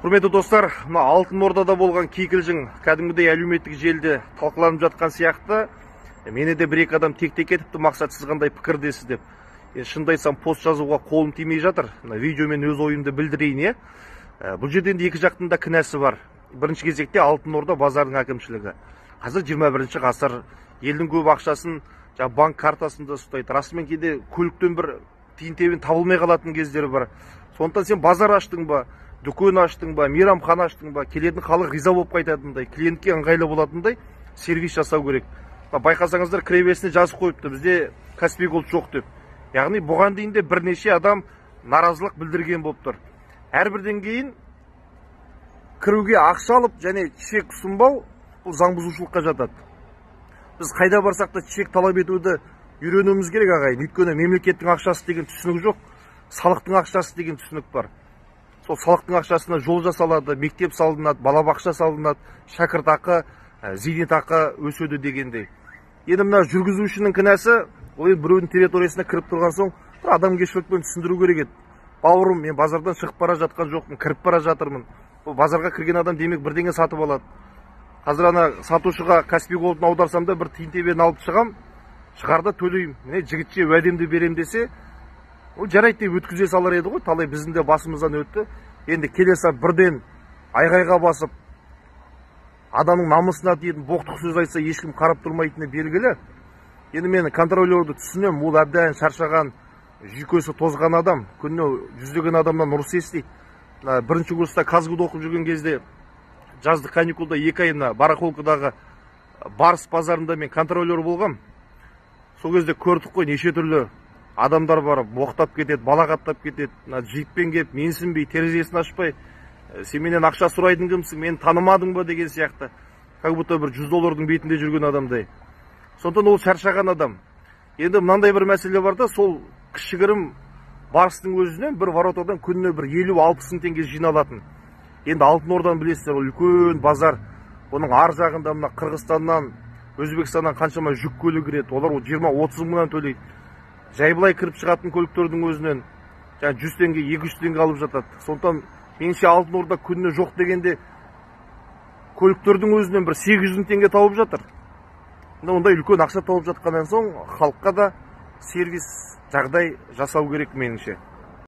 Құрметті достар, мына Алтын Ордада болған кикілжің кәдімгідей әлеуметтік желіде талқыланып жатқан сияқты. Мені де бір-екі адам тек-тек етіпті, мақсатсыз қандай пікірдесіз деп. Шынымды айтсам, пост жазуға қолым тимей жатыр. Видеомен өз ойымды білдірейін. Бұл жерде екі жақтың да кінәсі бар. Бірінші кезекте Алтын Орда базардың әкімшілігі. Қазір 21 ғасыр, елдің көп ақшасын банк картасында ұстайды. Расымен кейде көліктен бір тиын-тебен табылмай қалатын кездері бар. Сондықтан сен базар аштың ба, дүкен аштың ба, мейрамхана аштың ба, келетін халық риза болып қайтатындай, клиентке ыңғайлы болатындай сервис жасау керек. Байқасаңыздар, кіребесіне жазып қойыпты, бізде Каспий Голд жоқ деп. Яғни бұған дейін де бірнеше адам наразылық білдірген болып тұр. Әрбірден кейін кіруге ақша алып және чек ұсынбау бұл заң бұзушылыққа жатады. Біз қайда барсақ та чек талап етуді үйренуіміз керек ағайын. Өйткені мемлекеттің ақшасы деген түсінік жоқ, салықтың ақшасы деген түсінік бар. Сол салықтың ақшасына жол жасалады, мектеп салынады, балабақша салынады, шәкіртақы, зейнетақы өседі дегендей. Енді мына жүргізушінің кінәсі, ол біреудің территориясына кіріп тұрған соң бір адамгершілікпен түсіндіру керек еді. Бауырым, мен базардан шығып бара жатқан жоқпын, кіріп бара жатырмын. Бұл базарға кірген адам демек бірдеңе сатып алады. Қазір ана сатушыға Каспий Голдын аударсам да бір тиын-тебен алып шығам, шығарда төлеймін. Міне жігітше уәдемді берем десе, ол жарайды деп өткізе салар еді ғой, талай біздің де басымыздан өтті. Енді келесі бірден айғайға басып, адамның намысына тиетін боқтық сөз айтса ешкім қарап тұрмайтыны белгілі. Енді мен контролерді түсінем, ол әбден шаршаған, жүйкесі тозған адам, күніне жүздеген адамнан ұрыс естиді. Бірінші курста Казгуда оқып жүрген кезде жаздық каникулда 2 айына барахолкадағы Барыс базарында мен контролер болғам. Сол кезде көрдік қой, неше түрлі адамдар бар, боқтап кетеді, балағаттап кетеді, джиппен кеп, менсінбей, терезесін ашпай, сен менен ақша сұрайдың кімсің, мені танымадың ба деген сияқты, как будто бір $100 бетінде жүрген адамдай. Сондықтан ол шаршаған адам. Енді мынандай бір мәселе бар да, сол кішігірім Барыстың өзінен бір воротадан күніне бір 50-60 теңге жиналатын. Енді Алтын Ордан білесіздер, ол үлкен базар. Оның ар жағында мына Қырғызстаннан, Өзбекстаннан қаншама жүк көлігі кіреді. Олар 20-30 мыңнан төлейді. Жайбылай кіріп шығатын көліктердің өзінен 100 теңге, 200 теңге алып жатады. Сондықтан меніңше Алтын Орда күніне жоқ дегенде көліктердің өзінен бір 800 теңге тауып жатыр. Ондай үлкен ақша тауып жатқаннан соң халыққа да сервис жағдай жасау керек меніңше.